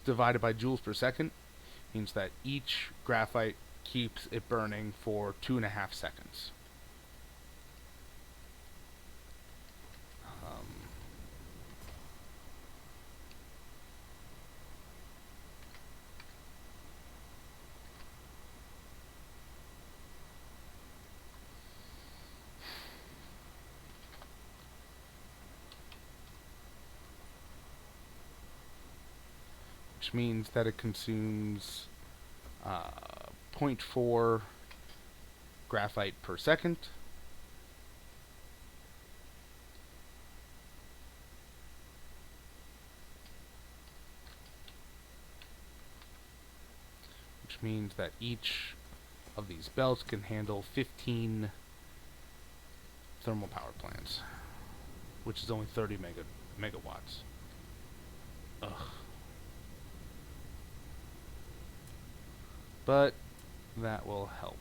divided by joules per second means that each graphite keeps it burning for 2.5 seconds. Um, which means that it consumes uh, zero point 0.4 graphite per second. Which means that each of these belts can handle 15 thermal power plants, which is only 30 megawatts. Ugh. But that will help.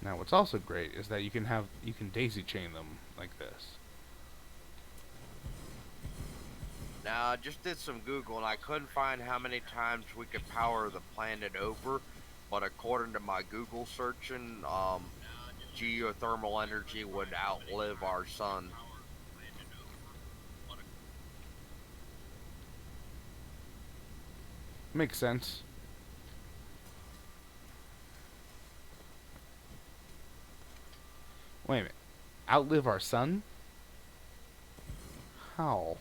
Now, what's also great is that you can daisy chain them like this. Now, I just did some Google and I couldn't find how many times we could power the planet over, but according to my Google searching, geothermal energy would outlive our sun. Makes sense. Wait a minute. Outlive our sun? How?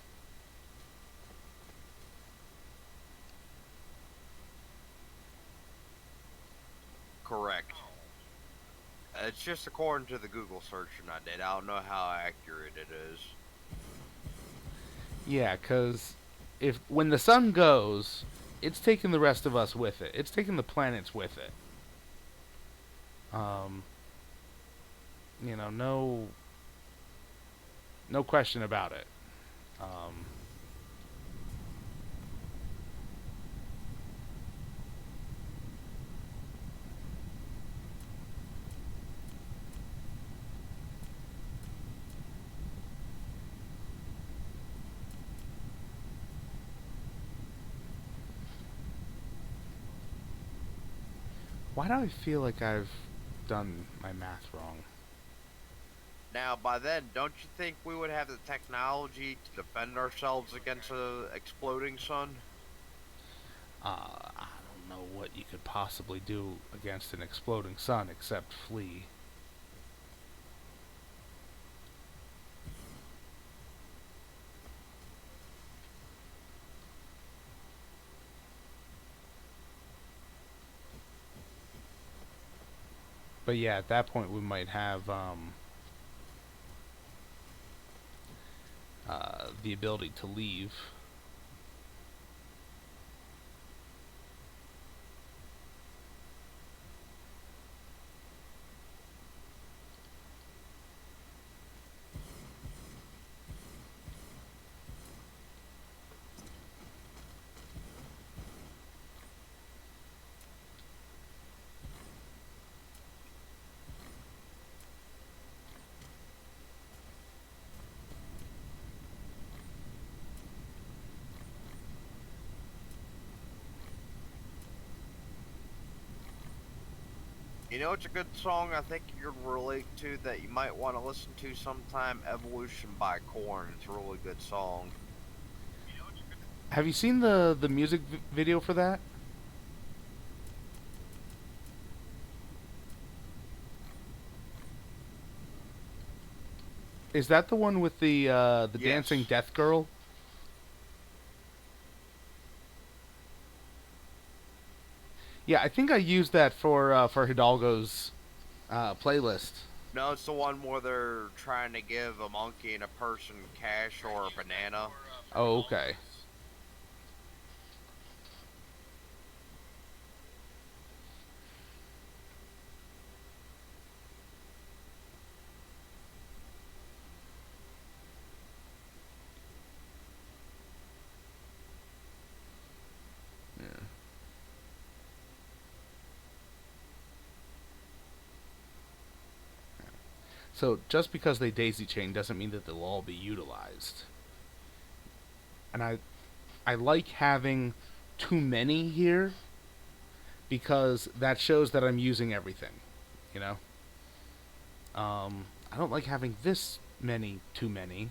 Correct. It's just according to the Google searching I did. I don't know how accurate it is. Yeah, because if when the sun goes, it's taking the rest of us with it. It's taking the planets with it. Um, no question about it. Um, why do I feel like I've done my math wrong? Now, by then, don't you think we would have the technology to defend ourselves against a exploding sun? I don't know what you could possibly do against an exploding sun except flee. But yeah, at that point we might have the ability to leave. You know, it's a good song I think you can relate to that you might want to listen to sometime. Evolution by Korn. It's a really good song. Have you seen the music video for that? Is that the one with the dancing Yes. death girl? Yeah, I think I used that for Hidalgo's playlist. No, it's the one where they're trying to give a monkey and a person cash or a banana. Oh, okay. Yeah. So just because they daisy chain doesn't mean that they'll all be utilized. And I like having too many here because that shows that I'm using everything. You know. I don't like having this many too many,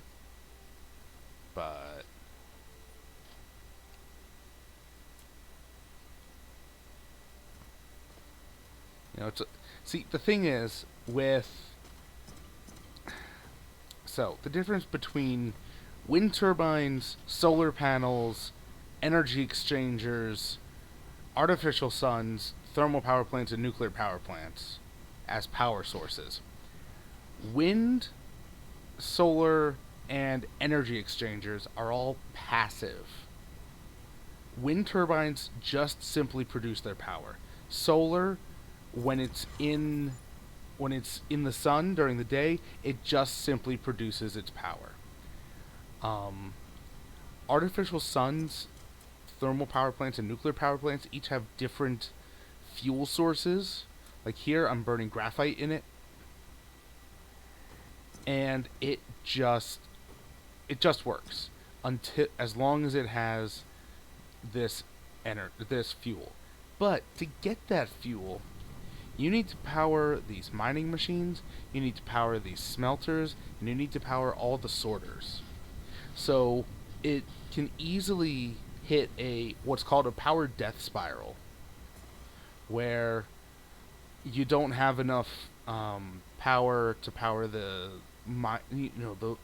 but it's see the thing is with the difference between wind turbines, solar panels, energy exchangers, artificial suns, thermal power plants, and nuclear power plants as power sources. Wind, solar, and energy exchangers are all passive. Wind turbines just simply produce their power. Solar, when it's in the sun during the day, it just simply produces its power. Um, Artificial suns, thermal power plants, and nuclear power plants each have different fuel sources. Like here, I'm burning graphite in it, and it just works until as long as it has this fuel. But to get that fuel, you need to power these mining machines, you need to power these smelters, and you need to power all the sorters. So it can easily hit a what's called a power death spiral, where you don't have enough power to power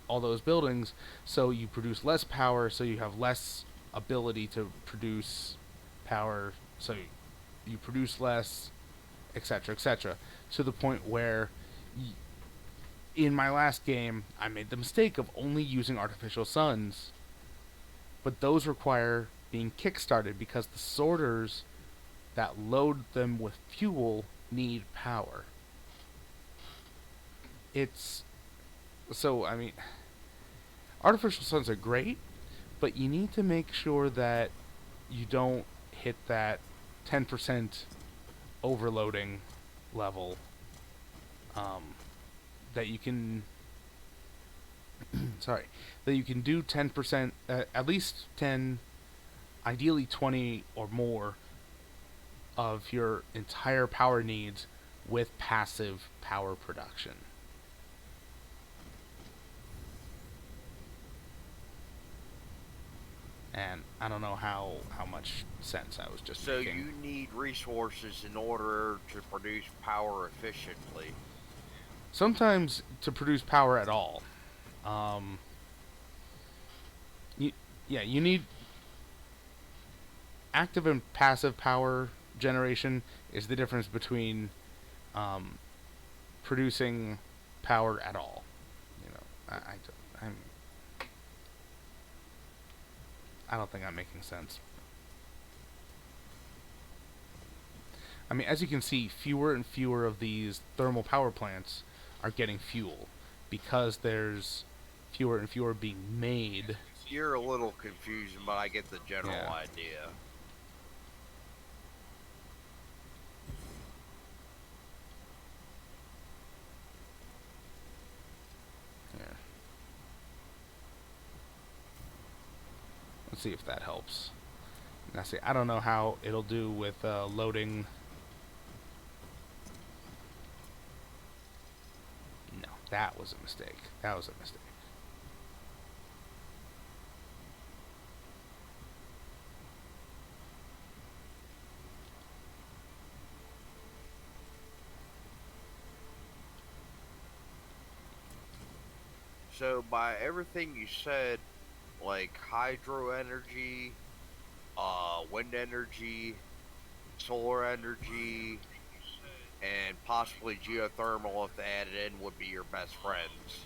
all those buildings, so you produce less power, so you have less ability to produce power, so you produce less, etc., etc., to the point where in my last game I made the mistake of only using artificial suns, but those require being kickstarted because the sorters that load them with fuel need power. It's so I mean, artificial suns are great, but you need to make sure that you don't hit that 10% overloading level. Um, that you can sorry, that you can do 10%, at least 10, ideally 20 or more of your entire power needs with passive power production. And I don't know how much sense I was just So making. you need resources in order to produce power efficiently. Sometimes to produce power at all, um, you, yeah, you need active and passive power generation is the difference between um, producing power at all. You know, I'm, I don't think I'm making sense. I mean, as you can see, fewer and fewer of these thermal power plants are getting fuel because there's fewer and fewer being made. You're a little confusing, but I get the general Yeah. idea. Yeah. Let's see if that helps. Now, see, I don't know how it'll do with loading. No, that was a mistake. That was a mistake. So, by everything you said, like hydro energy, wind energy, solar energy, and possibly geothermal if they added in would be your best friends.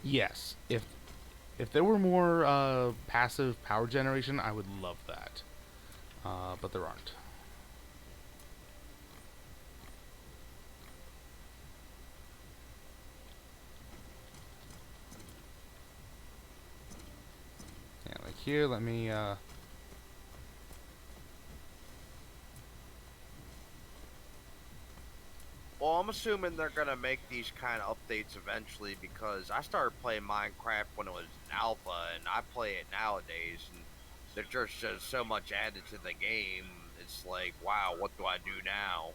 Yes, if there were more passive power generation, I would love that. But there aren't. Yeah, like here, let me. Well, I'm assuming they're gonna make these kind of updates eventually because I started playing Minecraft when it was in alpha, and I play it nowadays, and there's just so much added to the game. It's like, wow, what do I do now?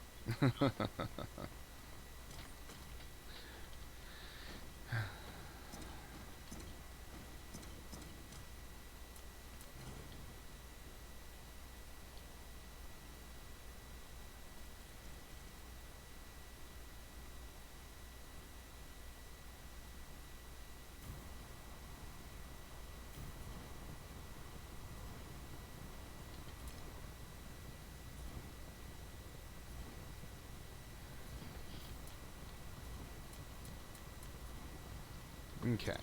Okay.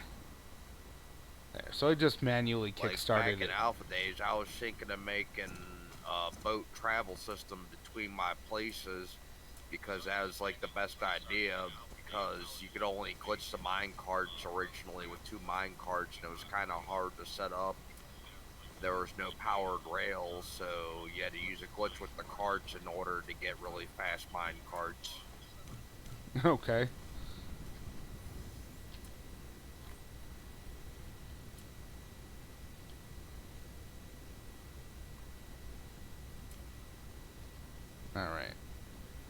There. So I just manually Like back kickstarted in it. alpha days, I was thinking of making a boat travel system between my places because that was like the best idea because you could only glitch the mine carts originally with two mine carts and it was kind of hard to set up. There was no powered rails, so you had to use a glitch with the carts in order to get really fast mine carts. Okay. All right.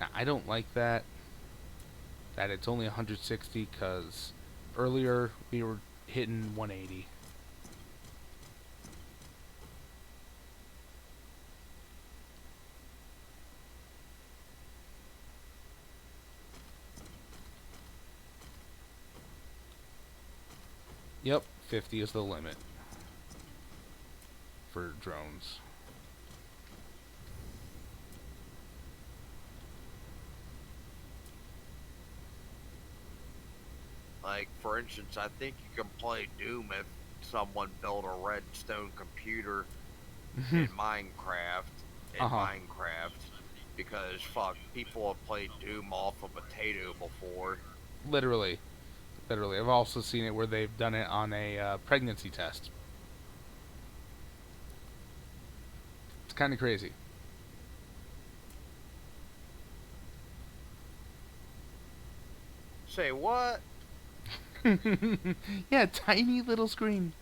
Now I don't like that. That it's only 160 because earlier we were hitting 180. Yep, 50 is the limit for drones. Like, for instance, I think you can play Doom if someone built a redstone computer in Minecraft Uh huh. because fuck, people have played Doom off a potato before. Literally. Literally. I've also seen it where they've done it on a pregnancy test. It's kind of crazy. Say what? Yeah, tiny little screen.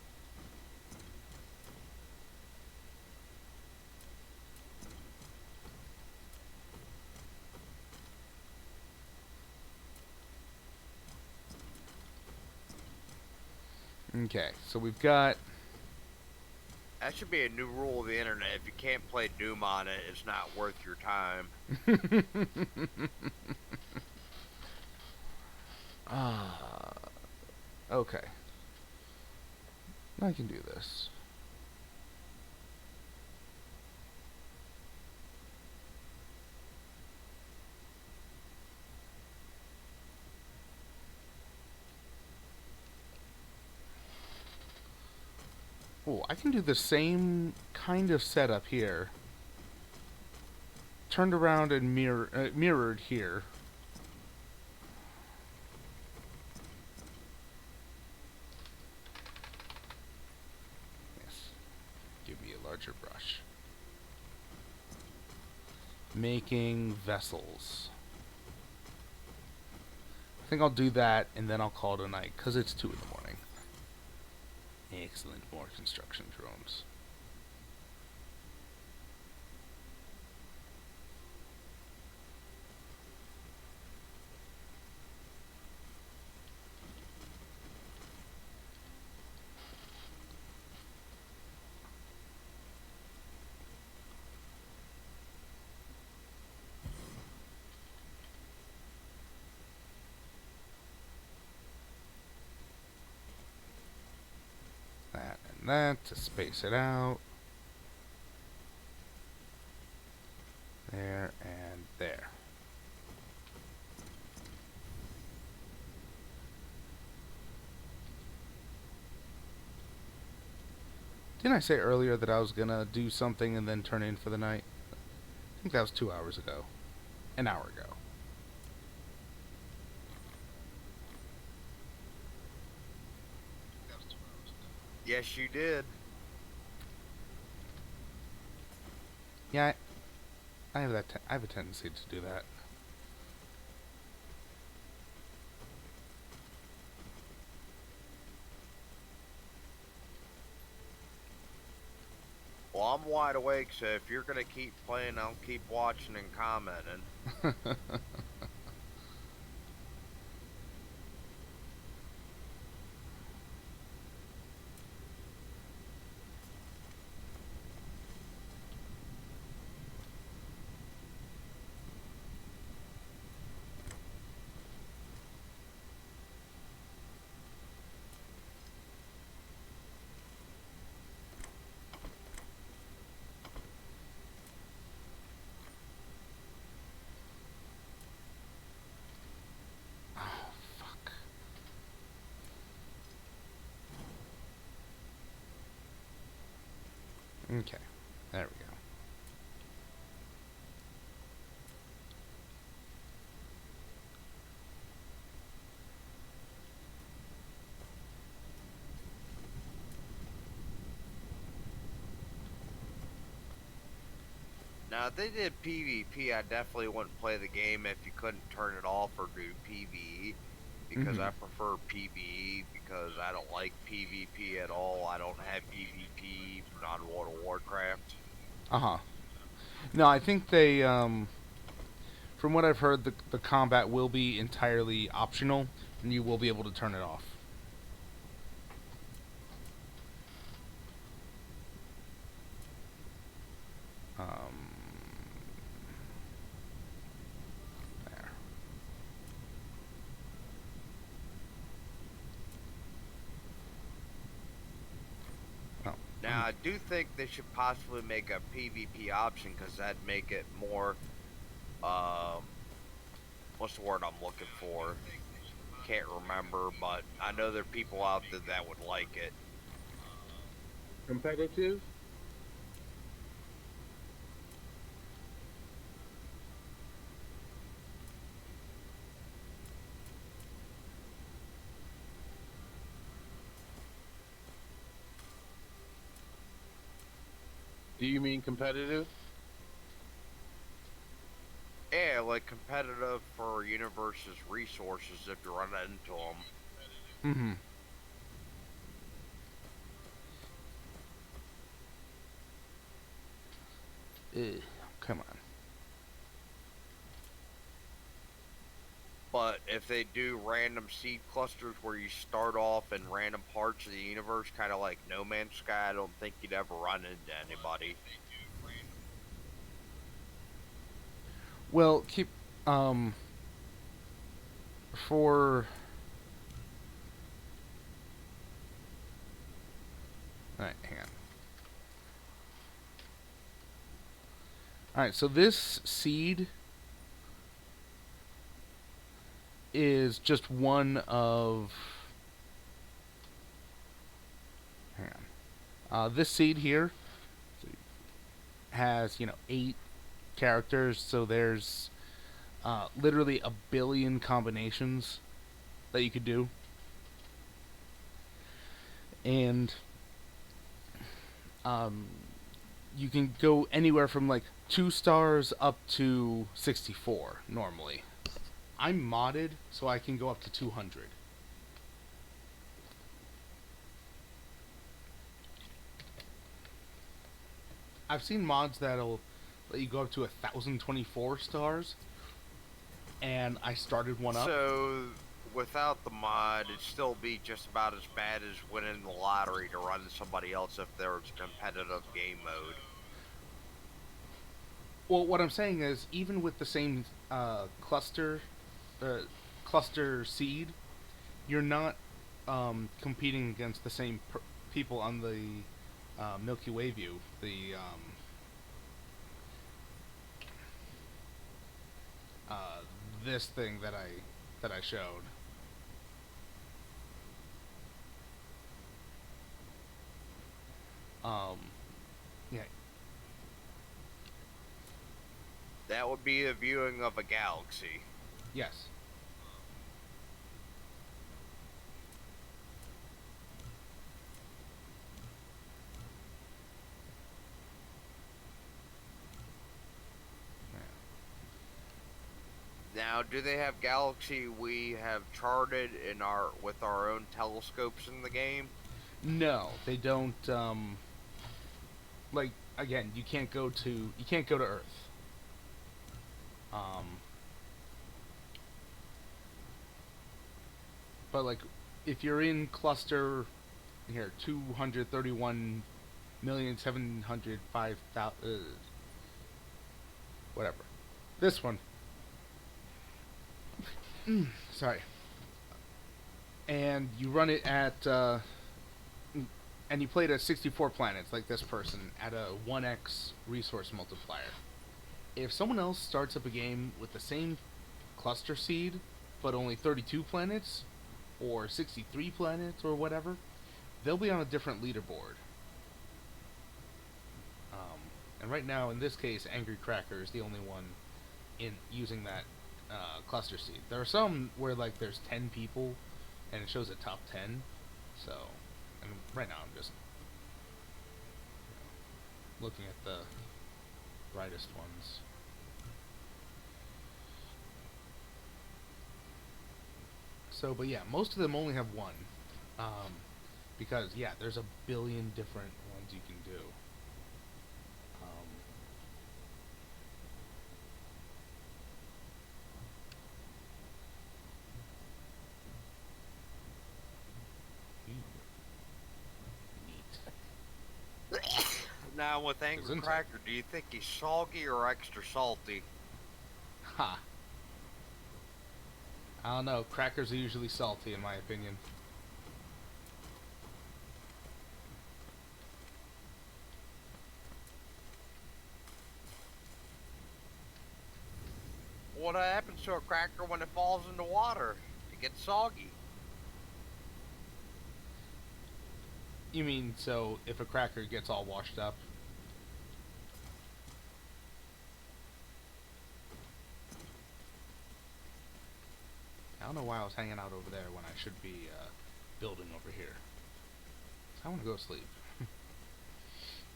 Okay, so we've got. That should be a new rule of the internet. If you can't play Doom on it, it's not worth your time. Ah, okay. I can do this. Oh, I can do the same kind of setup here. Turned around and mirrored here. Yes. Give me a larger brush. Making vessels. I think I'll do that and then I'll call it a night because it's 2 in the morning. Excellent. More construction drones. That and that to space it out. There and there. Didn't I say earlier that I was gonna do something and then turn in for the night? I think that was 2 hours ago. An hour ago. Yes, you did. Yeah, I have that. I have a tendency to do that. Well, I'm wide awake, so if you're gonna keep playing, I'll keep watching and commenting. Oh fuck. Okay, there we go. Now, if they did PvP, I definitely wouldn't play the game if you couldn't turn it off or do PvE. Because Mm-hmm. I prefer PvE, because I don't like PvP at all. I don't have PvP on World of Warcraft. Uh huh. No, I think they. From what I've heard, the combat will be entirely optional, and you will be able to turn it off. Um. There. Oh. Now, I do think they should possibly make a PvP option, because that'd make it more, um, what's the word I'm looking for? Can't remember, but I know there are people out there that would like it. Competitive? Do you mean competitive? Yeah, like competitive for universe's resources if you run into them. Mm-hmm. Ugh, come on. But if they do random seed clusters where you start off in random parts of the universe, kind of like No Man's Sky, I don't think you'd ever run into anybody. Well, keep um for. All right, hang on. All right, so this seed is just one of. Hang on. This seed here has 8 characters, so there's literally a billion combinations that you could do, and um, you can go anywhere from like 2 stars up to 64 normally. I'm modded, so I can go up to 200. I've seen mods that'll let you go up to 1,024 stars, and I started one up. So, without the mod, it'd still be just about as bad as winning the lottery to run somebody else if there was competitive game mode. Well, what I'm saying is, even with the same uh, cluster seed, you're not competing against the same people on the Milky Way view. The this thing that I showed. Um, yeah, That would be a viewing of a galaxy. yes. Now, do they have galaxy we have charted in our with our own telescopes in the game? No, they don't. Like again, you can't go to Earth. Um, but like if you're in cluster here 231,705,000 whatever. This one. Sorry. And you run it at and you play it at 64 planets like this person at a 1x resource multiplier. If someone else starts up a game with the same cluster seed but only 32 planets or 63 planets or whatever, they'll be on a different leaderboard. And right now, in this case, Angry Cracker is the only one in using that cluster seed. There are some where like there's 10 people and it shows a top 10. So, I mean, right now I'm just looking at the brightest ones. So, but yeah, most of them only have one. Because, yeah, there's a billion different ones you can do. Neat. Now, with Angry Isn't it? Cracker, do you think he's soggy or extra salty? Ha. I don't know. Crackers are usually salty, in my opinion. What happens to a cracker when it falls into water? It gets soggy. You mean, so if a cracker gets all washed up? I don't know why I was hanging out over there when I should be building over here. I want to go to sleep.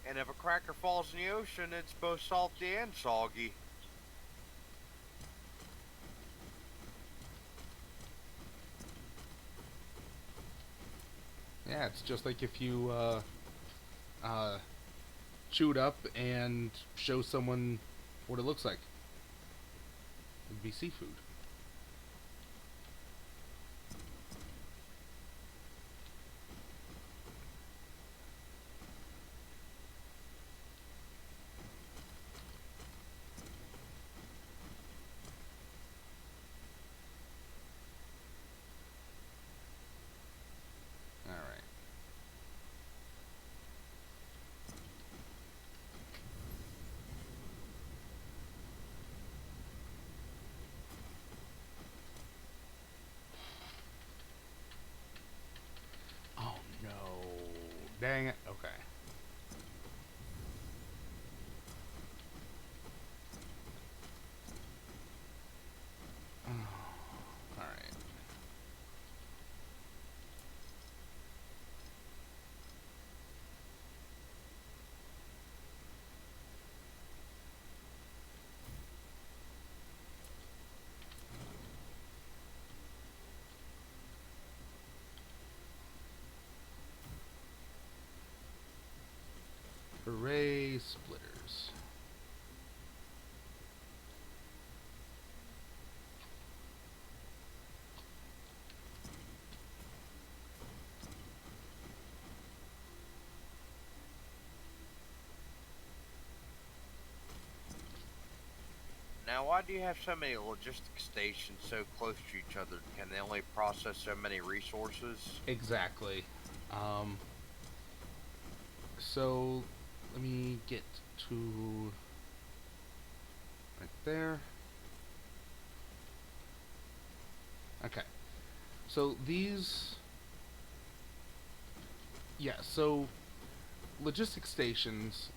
And if a cracker falls in the ocean, it's both salty and soggy. Yeah, it's just like if you chew it up and show someone what it looks like. It'd be seafood. Alright. Oh no. Dang it. Okay. Alright. Hooray, splitters. Now, why do you have so many logistic stations so close to each other? Can they only process so many resources? Exactly. Um, so, let me get to right there. Okay. So these, yeah. So logistic stations.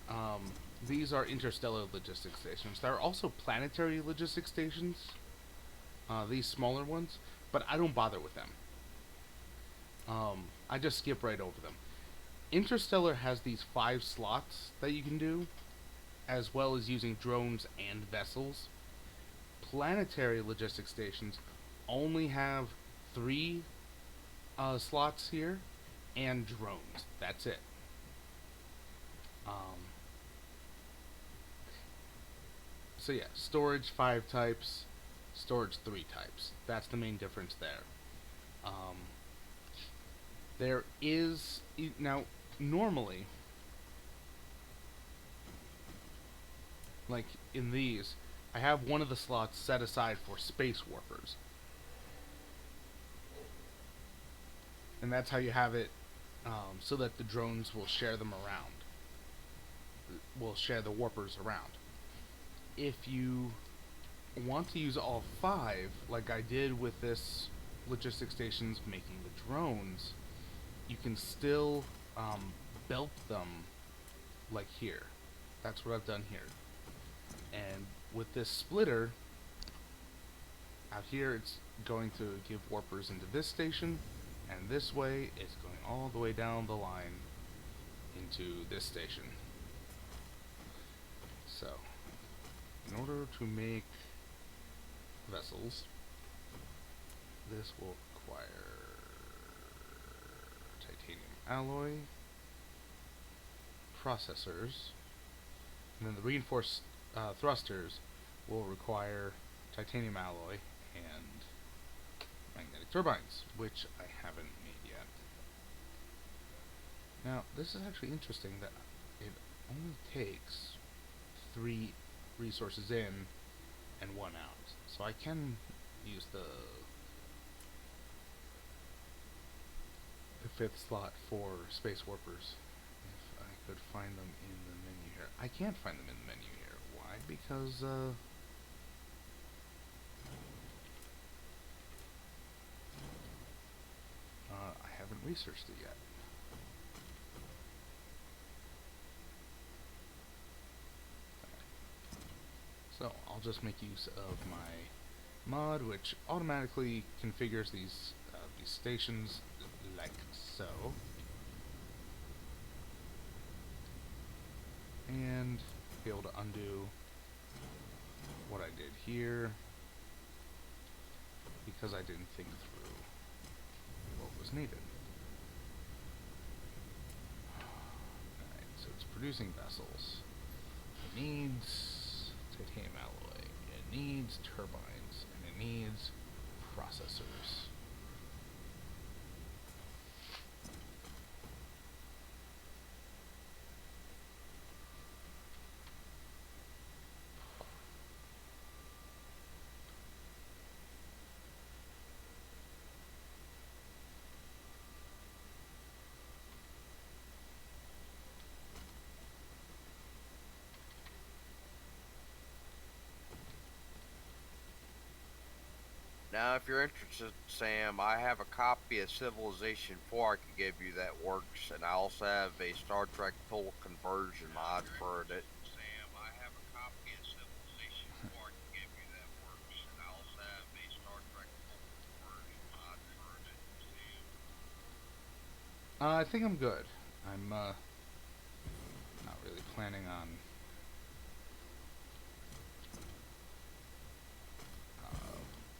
These are interstellar logistic stations. There are also planetary logistic stations. These smaller ones, but I don't bother with them. I just skip right over them. Interstellar has these 5 slots that you can do, as well as using drones and vessels. Planetary logistic stations only have 3 slots here, and drones. That's it. Um, so yeah, storage 5 types, storage 3 types. That's the main difference there. Um, there is now normally, like in these, I have one of the slots set aside for space warpers, and that's how you have it, so that the drones will share them around. Will share the warpers around. If you want to use all 5, like I did with this logistic stations making the drones, you can still belt them like here. That's what I've done here. And with this splitter, out here it's going to give warpers into this station, and this way it's going all the way down the line into this station. So, in order to make vessels, this will require titanium alloy, processors, and then the reinforced thrusters will require titanium alloy and magnetic turbines, which I haven't made yet. Now, this is actually interesting that it only takes 3 resources in and 1 out. So I can use the 5th slot for space warpers if I could find them in the menu here. I can't find them in the menu here. Why? Because I haven't researched it yet. So I'll just make use of my mod, which automatically configures these stations like so, and be able to undo what I did here because I didn't think through what was needed. Alright, so it's producing vessels. It needs titanium alloy, it needs turbines, and it needs processors. Now, if you're interested, Sam, I have a copy of Civilization 4 I can give you that works, and I also have a Star Trek tool conversion mod for it. Sam, I have a copy of Civilization 4 I can give you that works, and I also have a Star Trek tool conversion mod for it. Sam. I think I'm good. I'm not really planning on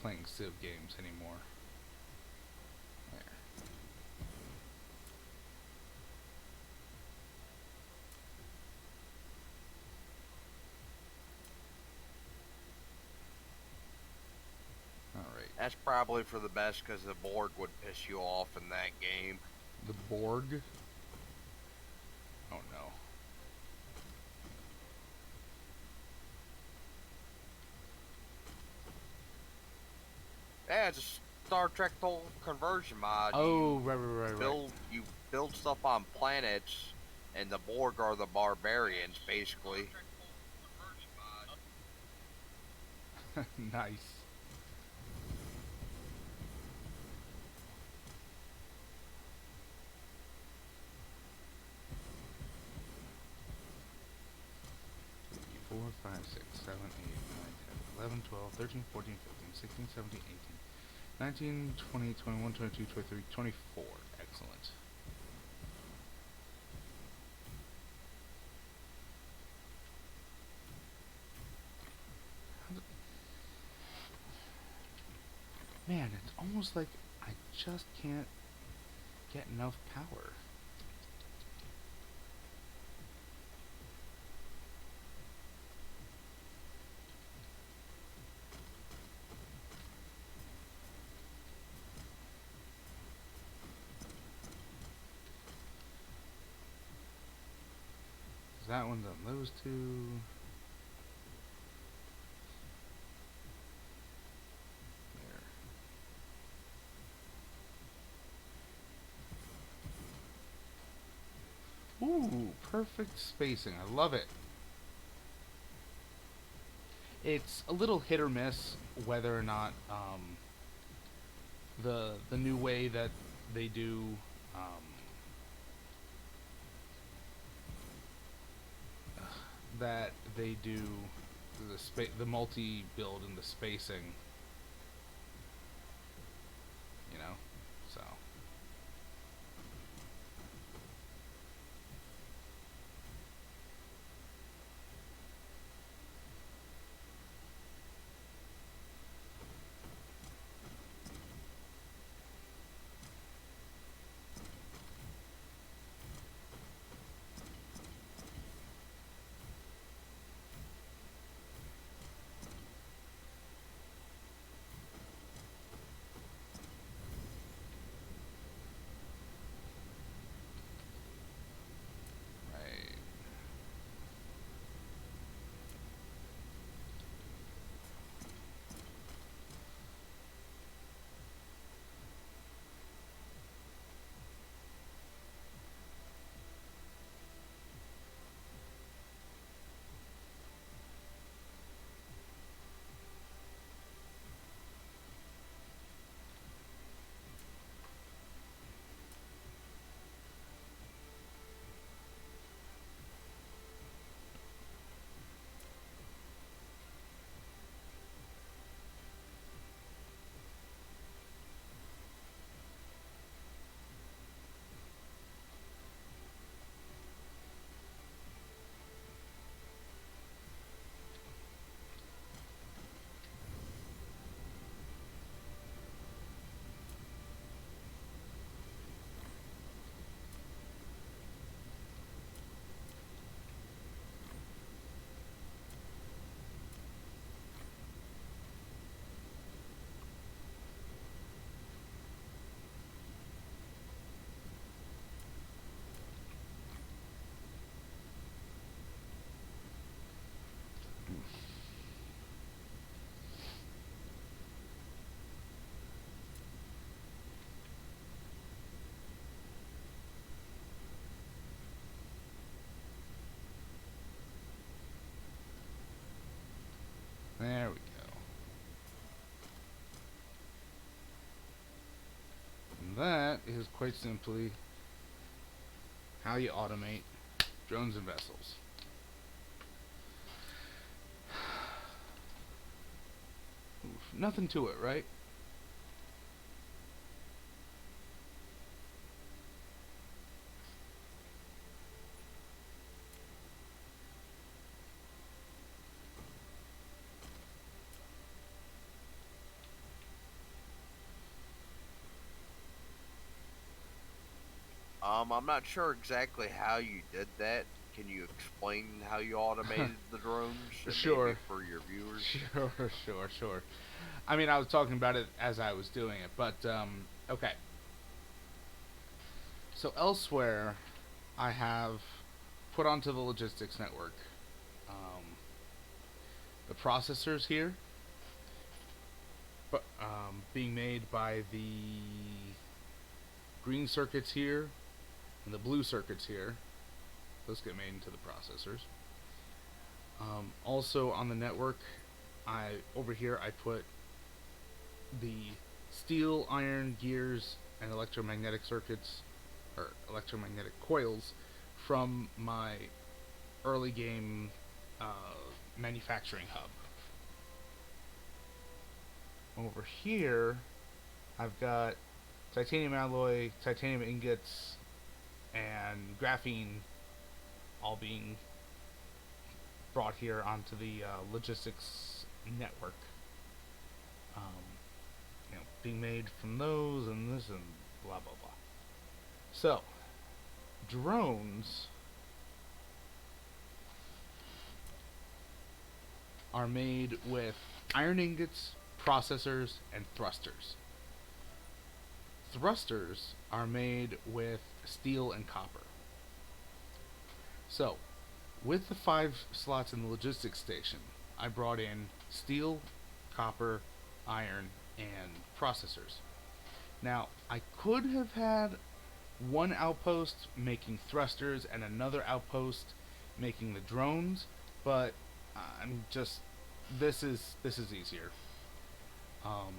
playing Civ games anymore. There. Alright. That's probably for the best because the Borg would piss you off in that game. The Borg? Oh no. Yeah, it's a Star Trek tool conversion mod. Oh, right. You build stuff on planets, and the Borg are the barbarians, basically. Nice. 6, 7, 8, 9, 10, 11, 12, 13, 14, 15, 16, 17, 18, 19, 20, 21, 22, 23, 24. Excellent. Man, it's almost like I just can't get enough power. That one's on those two. There. Ooh, perfect spacing. I love it. It's a little hit or miss whether or not the new way that they do that they do the multi build and the spacing, you know. So right. There we go. And that is quite simply how you automate drones and vessels. Oof, nothing to it, right? I'm not sure exactly how you did that. Can you explain how you automated the drones, and maybe Sure. for your viewers? Sure. I mean, I was talking about it as I was doing it, but okay. So elsewhere, I have put onto the logistics network um, the processors here, but being made by the green circuits here and the blue circuits here. Those get made into the processors. Also on the network, over here I put the steel, iron, gears, and electromagnetic circuits, or electromagnetic coils, from my early game uh, manufacturing hub. Over here, I've got titanium alloy, titanium ingots, and graphene all being brought here onto the logistics network. Um, being made from those and this and blah blah blah. So, drones are made with iron ingots, processors, and thrusters. Thrusters are made with steel and copper. So, with the 5 slots in the logistics station, I brought in steel, copper, iron, and processors. Now, I could have had one outpost making thrusters and another outpost making the drones, but I'm just this is easier. Um,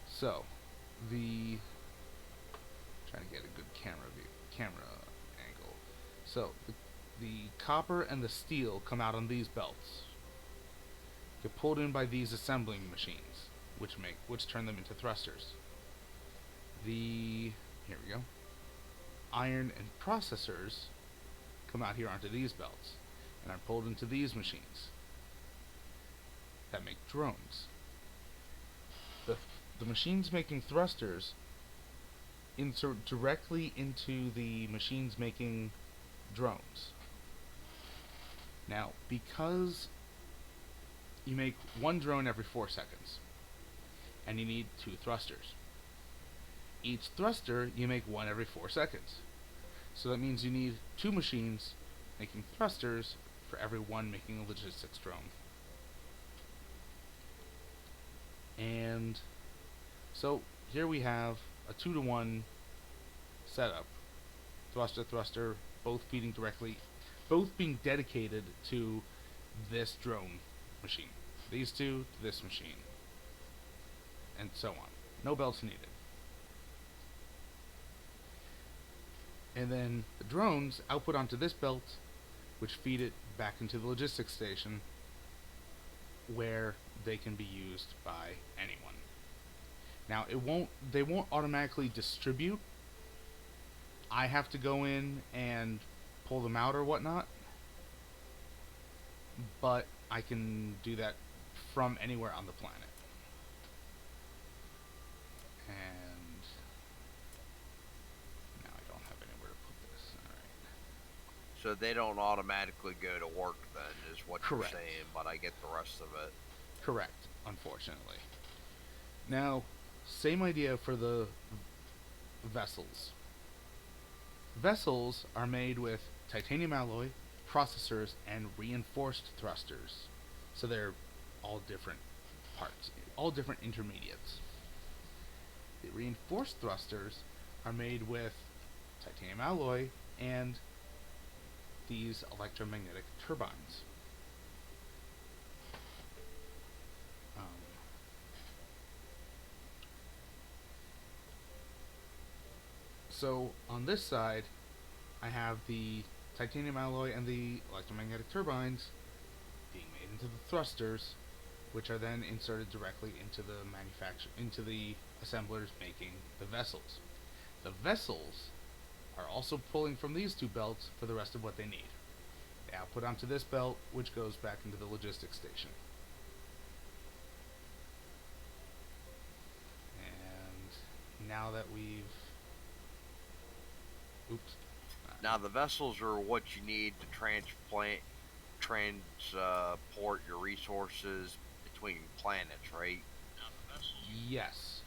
so the trying to get a good camera angle. So the copper and the steel come out on these belts. Get pulled in by these assembling machines, which turn them into thrusters. Here we go. Iron and processors come out here onto these belts and are pulled into these machines that make drones. The machines making thrusters insert directly into the machines making drones. Now, because you make one drone every 4 seconds, and you need 2 thrusters. Each thruster you make one every 4 seconds. So that means you need 2 machines making thrusters for every one making a logistics drone. And so here we have a 2-to-1 setup. Thruster, both feeding directly, both being dedicated to this drone machine. These two to this machine. And so on. No belts needed. And then the drones output onto this belt, which feed it back into the logistics station, where they can be used by anyone. Now, they won't automatically distribute. I have to go in and pull them out or whatnot, but I can do that from anywhere on the planet. And now I don't have anywhere to put this. Alright. So they don't automatically go to work then, is what Correct. You're saying, but I get the rest of it. Correct, unfortunately. Now, same idea for the vessels. Vessels are made with titanium alloy, processors, and reinforced thrusters. So they're all different parts, all different intermediates. The reinforced thrusters are made with titanium alloy and these electromagnetic turbines. So on this side, I have the titanium alloy and the electromagnetic turbines being made into the thrusters, which are then inserted directly into the assemblers making the vessels. The vessels are also pulling from these 2 belts for the rest of what they need. They output onto this belt, which goes back into the logistics station. And now that we've Now the vessels are what you need to transport your resources between planets, right? Yes.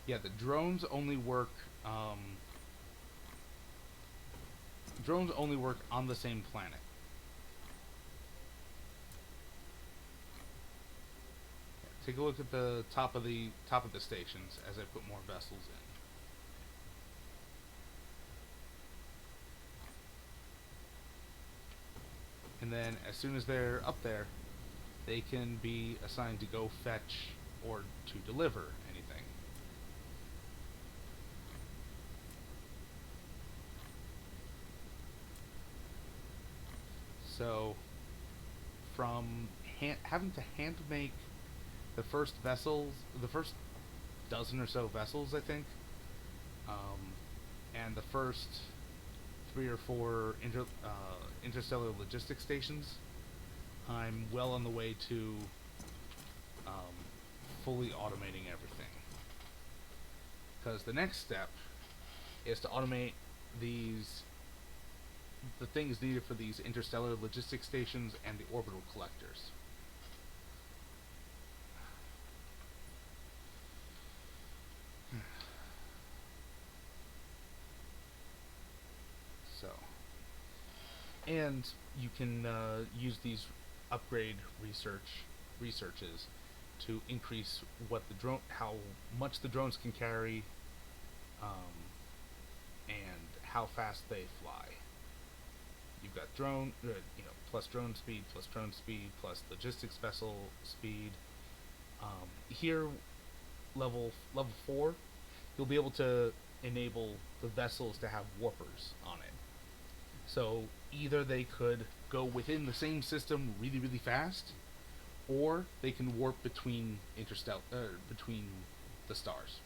Yeah, the drones only work. Drones only work on the same planet. Take a look at the top of the stations as I put more vessels in. And then as soon as they're up there, they can be assigned to go fetch or to deliver anything. So, from having to hand make the first vessels, the first dozen or so vessels, I think, um, and the first three or four interstellar logistics stations, I'm well on the way to um, fully automating everything. Because the next step is to automate these the things needed for these interstellar logistics stations and the orbital collectors. So, and you can use these upgrade researches to increase how much the drones can carry, um, and how fast they fly. You've got plus drone speed, plus logistics vessel speed. Here, level 4, you'll be able to enable the vessels to have warpers on it. So either they could go within the same system really, really fast, or they can warp between the stars.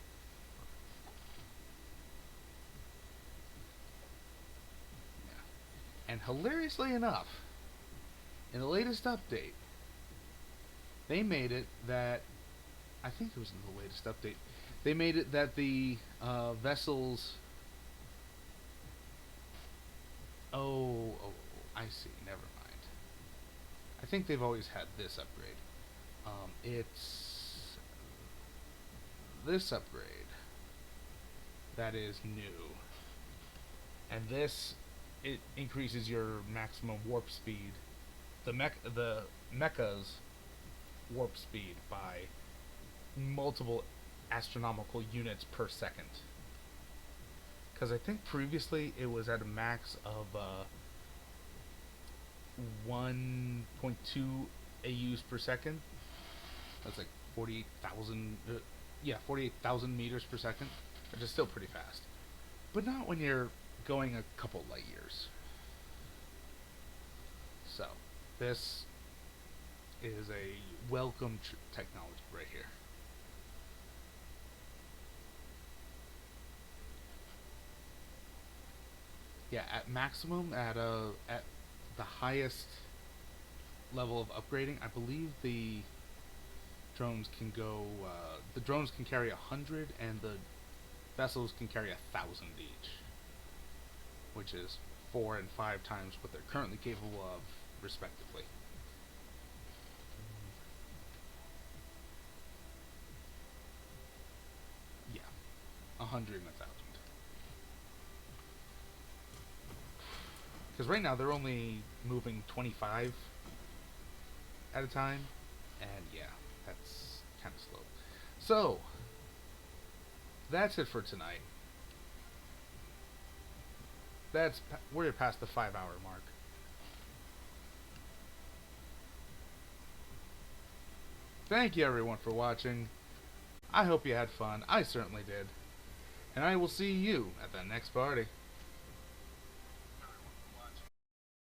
Yeah. And hilariously enough, in the latest update, they made it that I think it was in the latest update. They made it that the vessels. Oh, I see. Never mind. I think they've always had this upgrade. It's this upgrade that is new, and this it increases your maximum warp speed. The mecha's warp speed by multiple astronomical units per second. Because I think previously it was at a max of 1.2 AUs per second. That's like 48,000. Yeah, 48,000 meters per second, which is still pretty fast. But not when you're going a couple light years. So, this is a welcome technology right here. Yeah, at maximum, at the highest level of upgrading, I believe the drones can go. The drones can carry 100, and the vessels can carry 1,000 each, which is 4 and 5 times what they're currently capable of, respectively. Yeah, 100 and 1,000. Because right now they're only moving 25 at a time, and yeah, that's kind of slow. So, that's it for tonight. We're past the 5-hour mark. Thank you everyone for watching. I hope you had fun. I certainly did. And I will see you at the next party.